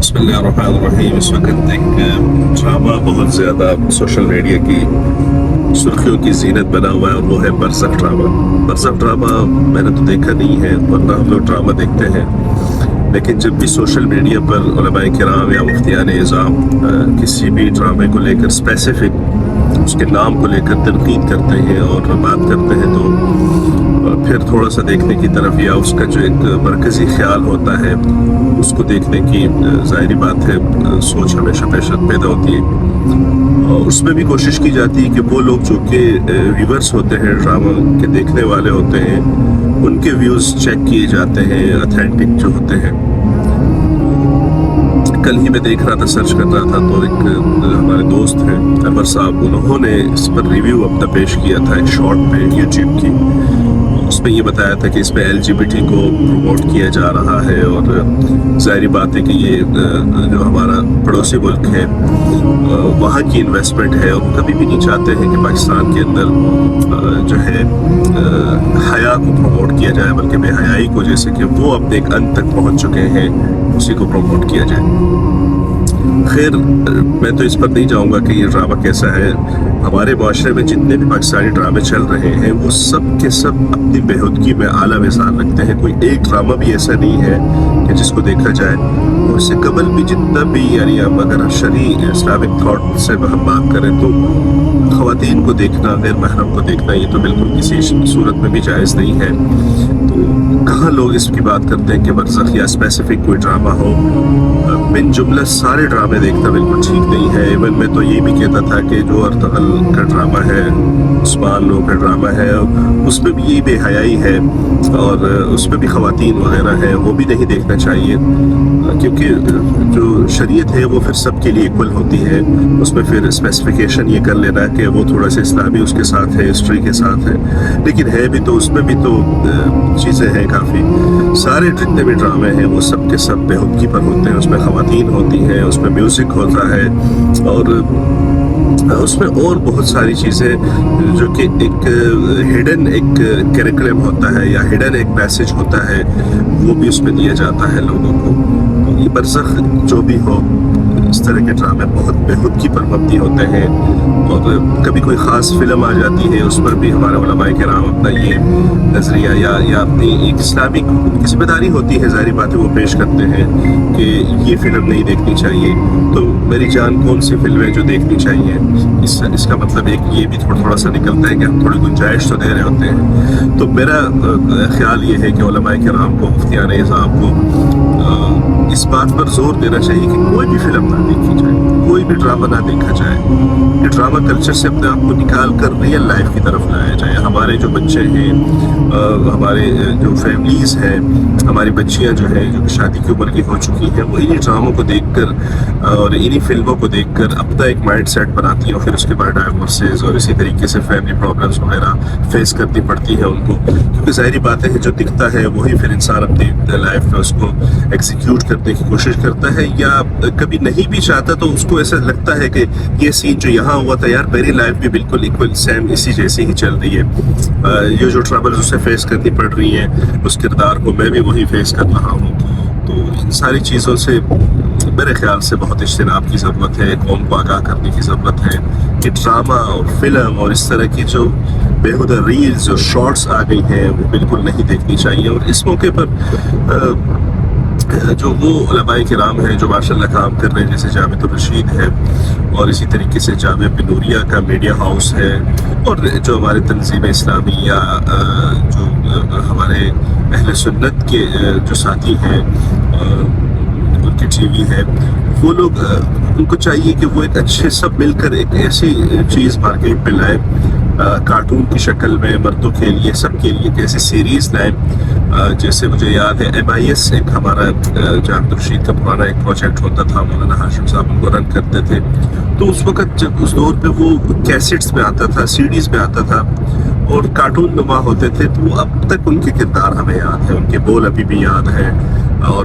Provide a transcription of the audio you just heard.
بسم اللہ الرحمن الرحیم۔ اس وقت ایک ڈرامہ بہت زیادہ سوشل میڈیا کی سرخیوں کی زینت بنا ہوا ہے، اور وہ ہے برزخ ڈرامہ۔ برزخ ڈرامہ میں نے تو دیکھا نہیں ہے، ورنہ ہم لوگ ڈرامہ دیکھتے ہیں، لیکن جب بھی سوشل میڈیا پر علماء کرام یا مفتیان اعظام کسی بھی ڈرامے کو لے کر اسپیسیفک اس کے نام کو لے کر تنقید کرتے ہیں اور بات کرتے ہیں، تو پھر تھوڑا سا دیکھنے کی طرف، یا اس کا جو ایک مرکزی خیال ہوتا ہے اس کو دیکھنے کی ظاہری بات ہے سوچ ہمیشہ پیدا ہوتی ہے، اور اس میں بھی کوشش کی جاتی ہے کہ وہ لوگ جو کہ ویورز ہوتے ہیں، ڈرامہ کے دیکھنے والے ہوتے ہیں، ان کے ویوز چیک کیے جاتے ہیں، اتھینٹک جو ہوتے ہیں۔ کل ہی میں دیکھ رہا تھا، سرچ کر رہا تھا، تو ایک ہمارے دوست ہیں انور صاحب، انہوں نے اس پر ریویو اپنا پیش کیا تھا ایک شارٹ پہ یوٹیوب کی۔ اس میں یہ بتایا تھا کہ اس میں LGBT کو پروموٹ کیا جا رہا ہے، اور ظاہری بات ہے کہ یہ جو ہمارا پڑوسی ملک ہے وہاں کی انویسٹمنٹ ہے، اور کبھی بھی نہیں چاہتے ہیں کہ پاکستان کے اندر جو ہے حیا کو پروموٹ کیا جائے، بلکہ بے حیائی کو، جیسے کہ وہ اپنے ایک انت تک پہنچ چکے ہیں، اسی کو پروموٹ کیا جائے۔ خیر، میں تو اس پر نہیں جاؤں گا کہ یہ ڈرامہ کیسا ہے۔ ہمارے معاشرے میں جتنے بھی پاکستانی ڈرامے چل رہے ہیں وہ سب کے سب اپنی بےہودگی میں اعلیٰ مثال رکھتے ہیں۔ کوئی ایک ڈرامہ بھی ایسا نہیں ہے کہ جس کو دیکھا جائے، اور اس سے قبل بھی جتنا بھی، یعنی ہم اگر شرعی اسلامک تھاٹ سے ہم بات کریں تو خواتین کو دیکھنا، غیر محرم کو دیکھنا، یہ تو بالکل کسی صورت میں بھی جائز نہیں ہے۔ تو کہاں لوگ اس کی بات کرتے ہیں کہ برزخ یا اسپیسیفک کوئی ڈرامہ ہو؟ بن جملہ سارے ڈرامے دیکھنا بالکل ٹھیک نہیں ہے۔ ایون میں تو یہ بھی کہتا تھا کہ جو ارطغرل کا ڈرامہ ہے، عثمان لوگ کا ڈرامہ ہے، اس میں بھی یہی بے حیائی ہے، اور اس میں بھی خواتین وغیرہ ہیں، وہ بھی نہیں دیکھنا چاہیے، کیونکہ جو شریعت ہے وہ پھر سب کے لیے ایکول ہوتی ہے۔ اس میں پھر اسپیسیفیکیشن یہ کر لینا کہ وہ تھوڑا سا اسلامی اس کے ساتھ ہے، ہسٹری کے ساتھ ہے، لیکن ہے بھی تو اس میں بھی تو چیزیں ہیں کافی۔ سارے جتنے بھی ڈرامے ہیں وہ سب کے سب بےہودگی پر ہوتے ہیں، اس میں خواتین ہوتی ہیں، اس میں میوزک ہوتا ہے، اور اس میں اور بہت ساری چیزیں جو کہ ایک ہڈن ایک کریکولم ہوتا ہے، یا ہڈن ایک میسج ہوتا ہے، وہ بھی اس میں دیا جاتا ہے لوگوں کو۔ تو یہ برزخ جو بھی ہو، اس طرح کے ڈرامے بہت بےہودگی پر مبنی ہوتے ہیں، اور کبھی کوئی خاص فلم آ جاتی ہے، اس پر بھی ہمارے علماء کرام اپنا یہ نظریہ یا اپنی ایک اسلامک ذمہ داری ہوتی ہے، ظاہری باتیں وہ پیش کرتے ہیں کہ یہ فلم نہیں دیکھنی چاہیے۔ تو میری جان، کون سی فلمیں جو دیکھنی چاہیے، اس کا مطلب ایک یہ بھی تھوڑا سا نکلتا ہے کہ ہم تھوڑی گنجائش تو دے رہے ہوتے ہیں۔ تو میرا خیال یہ ہے کہ علماء کرام کو، مفتیان اعظام کو اس بات پر زور دینا چاہیے کہ کوئی بھی فلم نہ دیکھی جائے، کوئی بھی ڈرامہ نہ دیکھا جائے، کہ ڈرامہ کلچر سے اپنے آپ کو نکال کر ریئل لائف کی طرف لایا جائے۔ ہمارے جو بچے ہیں، ہمارے جو فیملیز ہیں، ہماری بچیاں جو ہیں جو کہ شادی کی عمر کی ہو چکی ہیں، وہ انہی ڈراموں کو دیکھ کر اور انہی فلموں کو دیکھ کر اپنا ایک مائنڈ سیٹ بناتی ہیں، اور پھر اس کے بعد ڈائیورسز اور اسی طریقے سے فیملی پرابلمس وغیرہ فیس کرنی پڑتی ہے ان کو، کیونکہ ظاہری بات ہے جو دکھتا ہے وہی پھر انسان اپنی لائف میں اس کو ایگزیکیوٹ کرنے کی کوشش کرتا ہے، یا کبھی نہیں بھی چاہتا تو اس کو ایسا لگتا ہے کہ یہ سین جو یہاں ہوا تھا، یار میری لائف بھی بالکل ایکول سیم اسی جیسی ہی چل رہی ہے، یہ جو ٹربلز اسے فیس کرنی پڑ رہی ہیں، اس کردار کو میں بھی وہی فیس کر رہا ہوں۔ تو ان ساری چیزوں سے میرے خیال سے بہت اجتناب کی ضرورت ہے، قوم کو آگاہ کرنے کی ضرورت ہے کہ ڈرامہ اور فلم اور اس طرح کی جو بےہودہ ریلز اور شارٹس آ گئی ہیں وہ بالکل نہیں دیکھنی چاہیے۔ اور اس موقع پر جو وہ علماء کرام ہیں جو ماشاء اللہ کام کر رہے ہیں، جیسے جامعۃ الرشید ہے، اور اسی طریقے سے جامعہ بنوریہ کا میڈیا ہاؤس ہے، اور جو ہمارے تنظیم اسلامی یا جو ہمارے اہل سنت کے جو ساتھی ہیں، ان کی ٹی وی ہے، وہ لوگ، ان کو چاہیے کہ وہ ایک اچھے سب مل کر ایک ایسی چیز مارکیٹ میں لائیں، کارٹون کی شکل میں مردوں کے لیے، سب کے لیے ایک ایسی سیریز لائیں۔ جیسے مجھے یاد ہے MIS ایک ہمارا جامعۃ الرشید کا پرانا ایک پروجیکٹ ہوتا تھا، مولانا ہاشم صاحب ان کو رن کرتے تھے، تو اس وقت جب اس دور پہ وہ کیسٹس میں آتا تھا، CDs میں آتا تھا، اور کارٹون نما ہوتے تھے، تو اب تک ان کے کردار ہمیں یاد ہے، ان کے بول ابھی بھی یاد ہے، اور